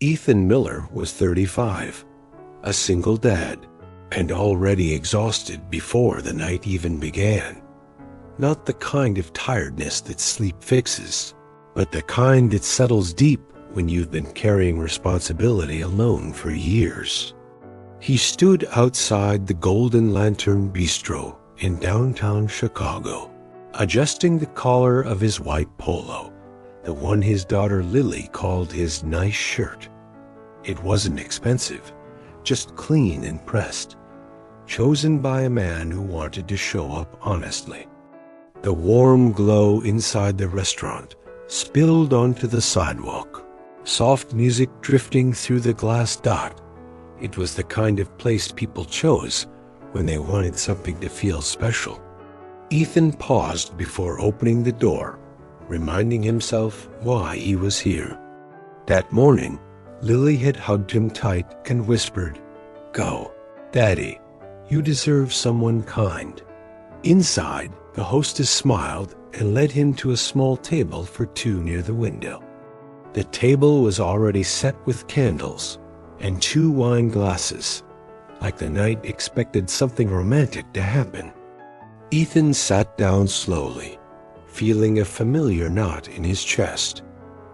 Ethan Miller was 35, a single dad, and already exhausted before the night even began. Not the kind of tiredness that sleep fixes, but the kind that settles deep when you've been carrying responsibility alone for years. He stood outside the Golden Lantern Bistro in downtown Chicago, adjusting the collar of his white polo, the one his daughter Lily called his nice shirt. It wasn't expensive, just clean and pressed, chosen by a man who wanted to show up honestly. The warm glow inside the restaurant spilled onto the sidewalk, soft music drifting through the glass dot. It was the kind of place people chose when they wanted something to feel special. Ethan paused before opening the door, reminding himself why he was here. That morning, Lily had hugged him tight and whispered, "Go, Daddy, you deserve someone kind." Inside, the hostess smiled and led him to a small table for two near the window. The table was already set with candles and 2 wine glasses, like the night expected something romantic to happen. Ethan sat down slowly, feeling a familiar knot in his chest.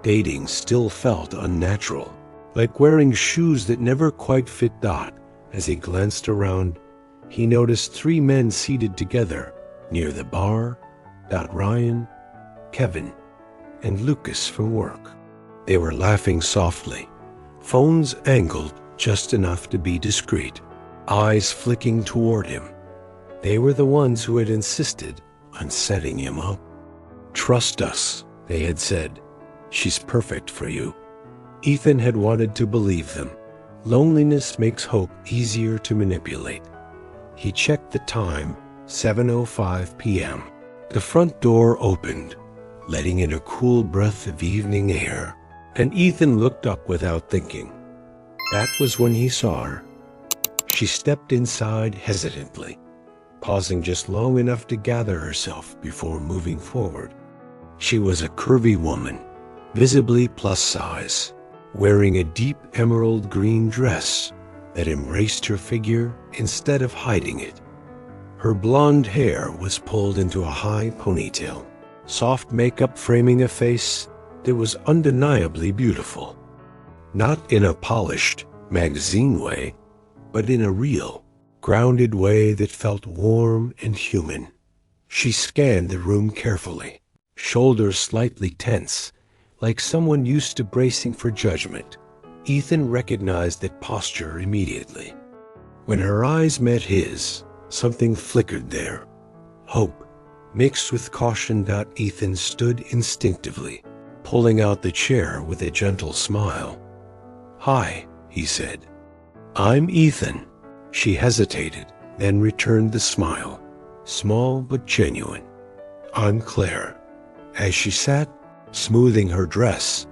Dating still felt unnatural, like wearing shoes that never quite fit Dot. As he glanced around, he noticed 3 men seated together near the bar: Dot, Ryan, Kevin, and Lucas from work. They were laughing softly, phones angled just enough to be discreet, eyes flicking toward him. They were the ones who had insisted on setting him up. "Trust us," they had said. "She's perfect for you." Ethan had wanted to believe them. Loneliness makes hope easier to manipulate. He checked the time, 7:05 p.m. The front door opened, letting in a cool breath of evening air, and Ethan looked up without thinking. That was when he saw her. She stepped inside hesitantly, pausing just long enough to gather herself before moving forward. She was a curvy woman, visibly plus size, wearing a deep emerald green dress that embraced her figure instead of hiding it. Her blonde hair was pulled into a high ponytail, soft makeup framing a face that was undeniably beautiful. Not in a polished, magazine way, but in a real, grounded way that felt warm and human. She scanned the room carefully, shoulders slightly tense, like someone used to bracing for judgment. Ethan recognized that posture immediately. When her eyes met his, something flickered there. Hope, mixed with caution. Ethan stood instinctively, pulling out the chair with a gentle smile. "Hi," he said. "I'm Ethan." She hesitated, then returned the smile, small but genuine. "I'm Claire." As she sat, smoothing her dress,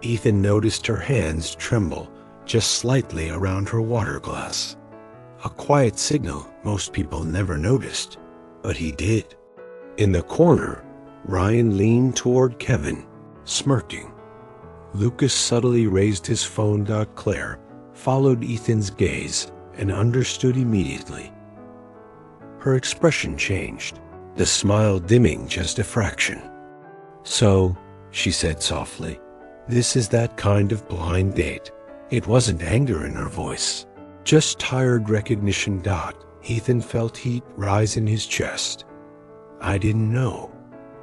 Ethan noticed her hands tremble just slightly around her water glass. A quiet signal most people never noticed, but he did. In the corner, Ryan leaned toward Kevin, smirking. Lucas subtly raised his phone. Claire followed Ethan's gaze and understood immediately. Her expression changed, the smile dimming just a fraction. "So," she said softly, "this is that kind of blind date." It wasn't anger in her voice, just tired recognition. Ethan felt heat rise in his chest. "I didn't know,"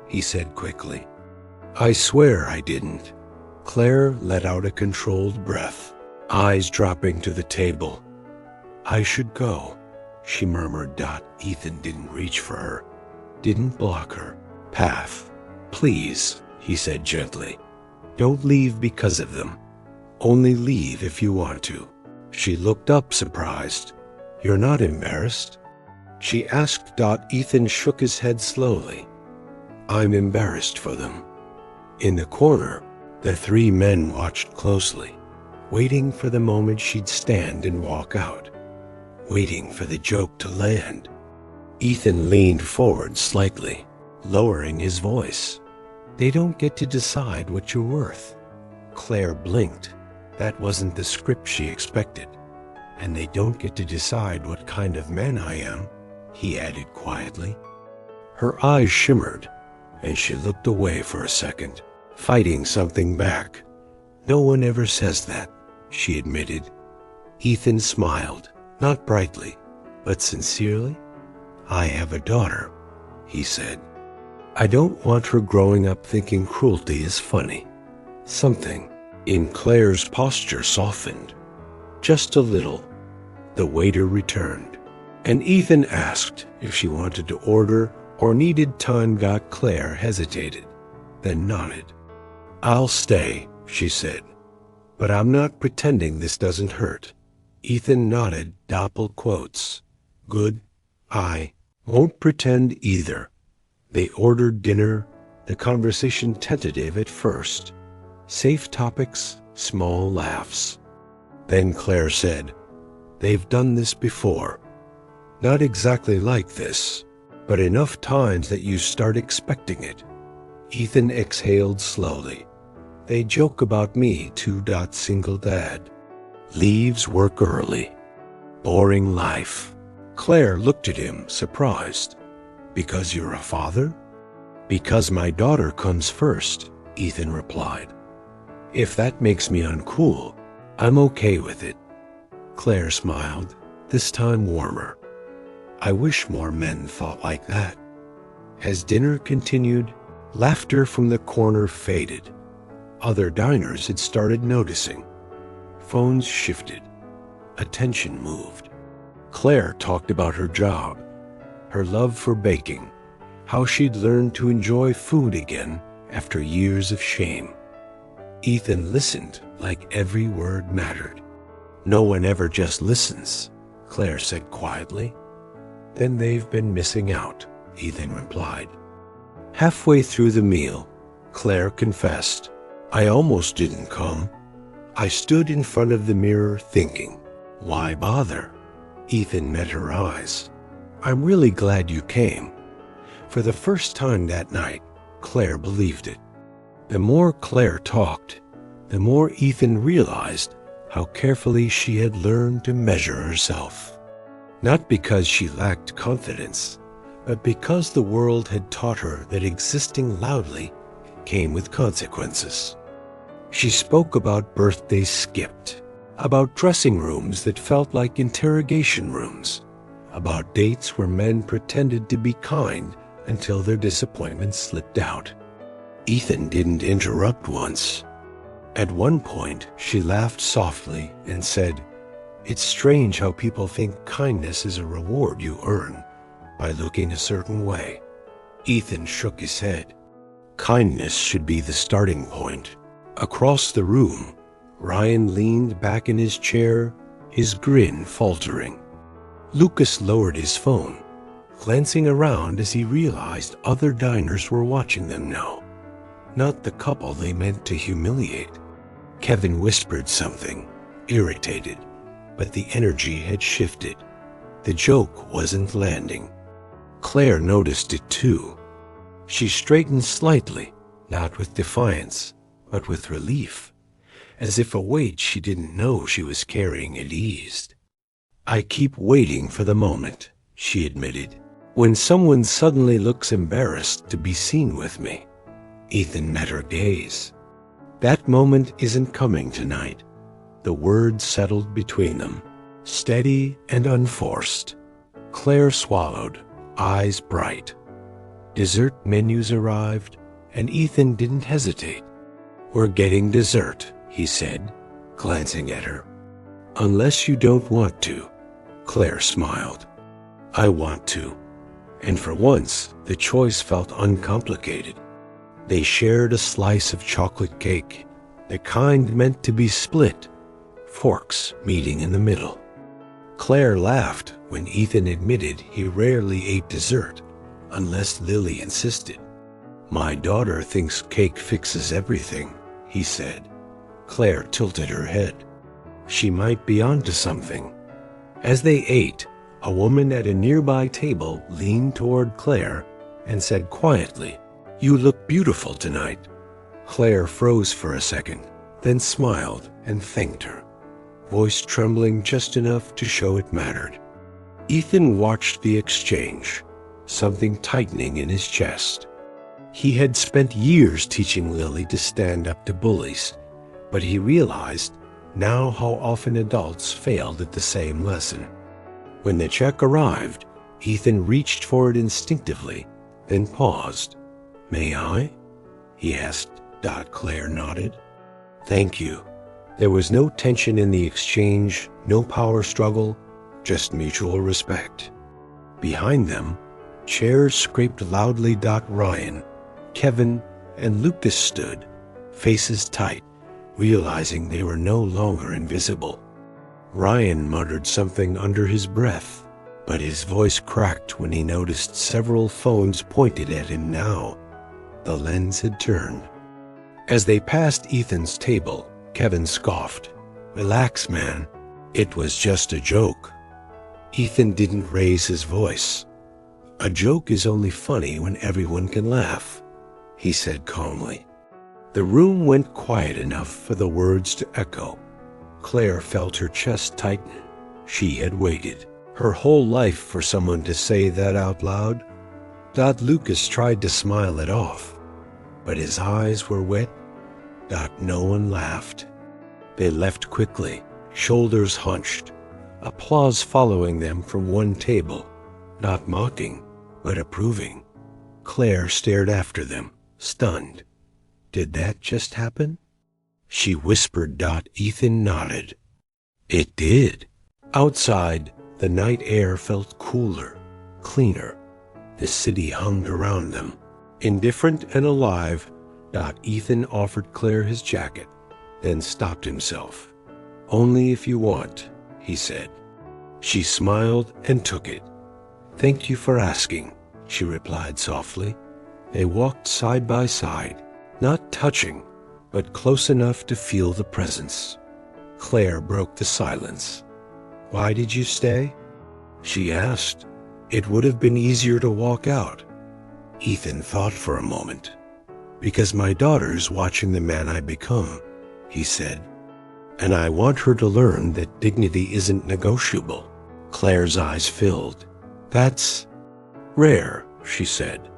he said quickly. "I swear I didn't." Claire let out a controlled breath, eyes dropping to the table. "I should go," she murmured. Ethan didn't reach for her, didn't block her path. "Please," he said gently, "don't leave because of them. Only leave if you want to." She looked up, surprised. "You're not embarrassed?" she asked. Ethan shook his head slowly. "I'm embarrassed for them." In the corner, the 3 men watched closely, waiting for the moment she'd stand and walk out, waiting for the joke to land. Ethan leaned forward slightly, lowering his voice. "They don't get to decide what you're worth." Claire blinked, That wasn't the script she expected. And they don't get to decide what kind of man I am, he added quietly. Her eyes shimmered, and she looked away for a second, fighting something back. No one ever says that, she admitted. Ethan smiled, not brightly, but sincerely. I have a daughter, he said. I don't want her growing up thinking cruelty is funny. Something in Claire's posture softened, just a little. The waiter returned, and Ethan asked if she wanted to order or needed time. Claire hesitated, then nodded. I'll stay, she said, but I'm not pretending this doesn't hurt. Ethan nodded, double quotes. Good. I won't pretend either. They ordered dinner, the conversation tentative at first. Safe topics, small laughs. Then Claire said, They've done this before. Not exactly like this, but enough times that you start expecting it. Ethan exhaled slowly. They joke about me too. Single dad. Leaves work early. Boring life. Claire looked at him, surprised. Because you're a father? Because my daughter comes first, Ethan replied. If that makes me uncool, I'm okay with it. Claire smiled, this time warmer. I wish more men thought like that. As dinner continued, laughter from the corner faded. Other diners had started noticing. Phones shifted. Attention moved. Claire talked about her job, her love for baking, how she'd learned to enjoy food again after years of shame. Ethan listened like every word mattered. No one ever just listens, Claire said quietly. Then they've been missing out, Ethan replied. Halfway through the meal, Claire confessed, I almost didn't come. I stood in front of the mirror thinking, why bother? Ethan met her eyes. I'm really glad you came. For the first time that night, Claire believed it. The more Claire talked, the more Ethan realized how carefully she had learned to measure herself. Not because she lacked confidence, but because the world had taught her that existing loudly came with consequences. She spoke about birthdays skipped, about dressing rooms that felt like interrogation rooms, about dates where men pretended to be kind until their disappointment slipped out. Ethan didn't interrupt once. At one point, she laughed softly and said, It's strange how people think kindness is a reward you earn by looking a certain way. Ethan shook his head. Kindness should be the starting point. Across the room, Ryan leaned back in his chair, his grin faltering. Lucas lowered his phone, glancing around as he realized other diners were watching them now. Not the couple they meant to humiliate. Kevin whispered something, irritated, but the energy had shifted. The joke wasn't landing. Claire noticed it too. She straightened slightly, not with defiance, but with relief, as if a weight she didn't know she was carrying had eased. I keep waiting for the moment, she admitted, when someone suddenly looks embarrassed to be seen with me. Ethan met her gaze. That moment isn't coming tonight. The words settled between them, steady and unforced. Claire swallowed, eyes bright. Dessert menus arrived, and Ethan didn't hesitate. We're getting dessert, he said, glancing at her. Unless you don't want to, Claire smiled. I want to. And for once, the choice felt uncomplicated. They shared a slice of chocolate cake, the kind meant to be split, forks meeting in the middle. Claire laughed when Ethan admitted he rarely ate dessert, unless Lily insisted. My daughter thinks cake fixes everything, he said. Claire tilted her head. She might be onto something. As they ate, a woman at a nearby table leaned toward Claire and said quietly, You look beautiful tonight. Claire froze for a second, then smiled and thanked her, voice trembling just enough to show it mattered. Ethan watched the exchange, something tightening in his chest. He had spent years teaching Lily to stand up to bullies, but he realized now how often adults failed at the same lesson. When the check arrived, Ethan reached for it instinctively, then paused. "May I?" he asked. Claire nodded. "Thank you." There was no tension in the exchange, no power struggle, just mutual respect. Behind them, chairs scraped loudly. Ryan, Kevin, and Lucas stood, faces tight, realizing they were no longer invisible. Ryan muttered something under his breath, but his voice cracked when he noticed several phones pointed at him now. The lens had turned. As they passed Ethan's table, Kevin scoffed. "Relax, man. It was just a joke." Ethan didn't raise his voice. "A joke is only funny when everyone can laugh," he said calmly. The room went quiet enough for the words to echo. Claire felt her chest tighten. She had waited her whole life for someone to say that out loud. Lucas tried to smile it off, but his eyes were wet. No one laughed. They left quickly, shoulders hunched, applause following them from one table, not mocking, but approving. Claire stared after them, stunned. "Did that just happen?" she whispered. Ethan nodded. It did. Outside, the night air felt cooler, cleaner. The city hummed around them, indifferent and alive. Ethan offered Claire his jacket, then stopped himself. "Only if you want," he said. She smiled and took it. "Thank you for asking," she replied softly. They walked side by side, not touching, but close enough to feel the presence. Claire broke the silence. "Why did you stay?" she asked. "It would have been easier to walk out." Ethan thought for a moment. "Because my daughter's watching the man I become," he said. "And I want her to learn that dignity isn't negotiable." Claire's eyes filled. "That's rare," she said.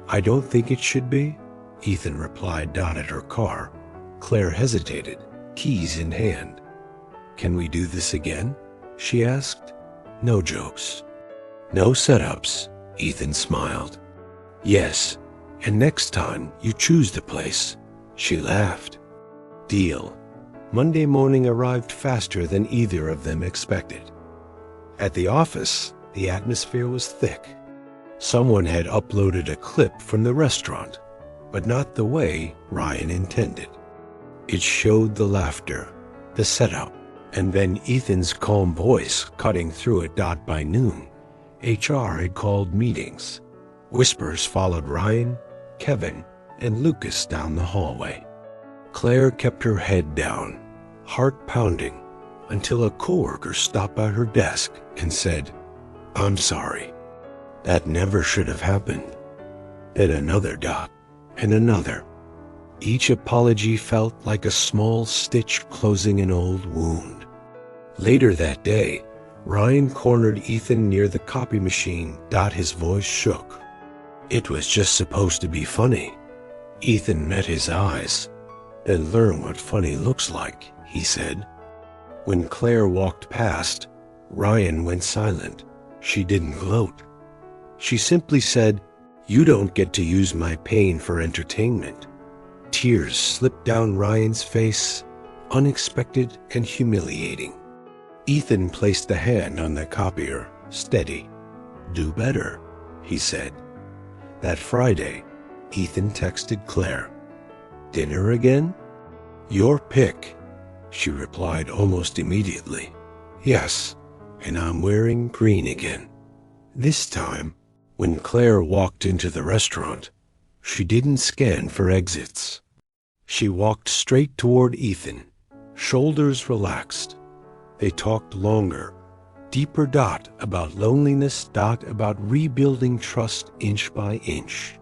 "I don't think it should be," Ethan replied. At her car, Claire hesitated, keys in hand. "Can we do this again?" she asked. "No jokes. No setups," Ethan smiled. "Yes, and next time you choose the place," she laughed. Deal. Monday morning arrived faster than either of them expected. At the office, the atmosphere was thick. Someone had uploaded a clip from the restaurant, but not the way Ryan intended. It showed the laughter, the setup, and then Ethan's calm voice cutting through it. By noon, HR had called meetings. Whispers followed Ryan, Kevin, and Lucas down the hallway. Claire kept her head down, heart pounding, until a coworker stopped by her desk and said, "I'm sorry. That never should have happened." Then another and another. Each apology felt like a small stitch closing an old wound. Later that day, Ryan cornered Ethan near the copy machine. His voice shook. "It was just supposed to be funny." Ethan met his eyes. "Then learn what funny looks like," he said. When Claire walked past, Ryan went silent. She didn't gloat. She simply said, "You don't get to use my pain for entertainment." Tears slipped down Ryan's face, unexpected and humiliating. Ethan placed a hand on the copier, steady. "Do better," he said. That Friday, Ethan texted Claire. "Dinner again?" "Your pick," she replied almost immediately. "Yes, and I'm wearing green again." This time, when Claire walked into the restaurant, she didn't scan for exits. She walked straight toward Ethan, shoulders relaxed. They talked longer, deeper. About loneliness. About rebuilding trust inch by inch.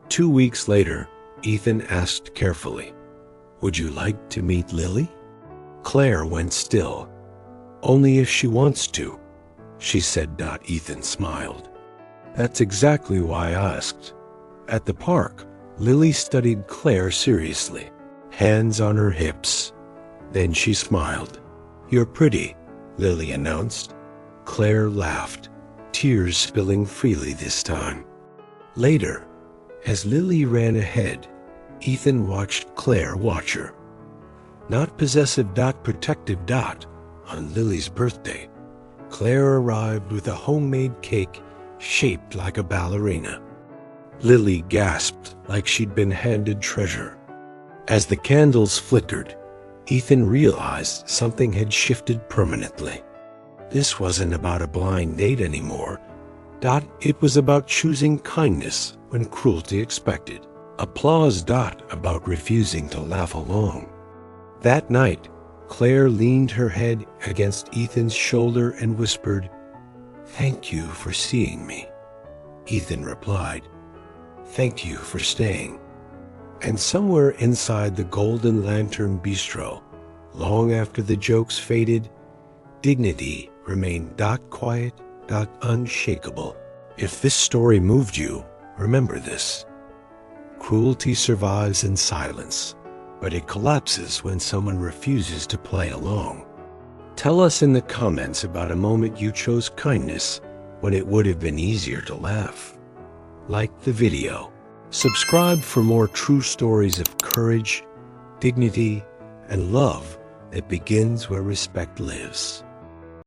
2 weeks later, Ethan asked carefully, Would you like to meet Lily? Claire went still. Only if she wants to, she said. Ethan smiled. That's exactly why I asked. At the park, Lily studied Claire seriously, hands on her hips. Then she smiled. You're pretty, Lily announced. Claire laughed, tears spilling freely this time. Later, as Lily ran ahead, Ethan watched Claire watch her. Not possessive. Protective. On Lily's birthday, Claire arrived with a homemade cake shaped like a ballerina. Lily gasped like she'd been handed treasure. As the candles flickered, Ethan realized something had shifted permanently. This wasn't about a blind date anymore. It was about choosing kindness when cruelty expected. Applause. About refusing to laugh along. That night, Claire leaned her head against Ethan's shoulder and whispered, "Thank you for seeing me." Ethan replied, "Thank you for staying." And somewhere inside the Golden Lantern Bistro, long after the jokes faded, dignity remained quiet, unshakable. If this story moved you, remember this. Cruelty survives in silence, but it collapses when someone refuses to play along. Tell us in the comments about a moment you chose kindness when it would have been easier to laugh. Like the video. Subscribe for more true stories of courage, dignity, and love that begins where respect lives.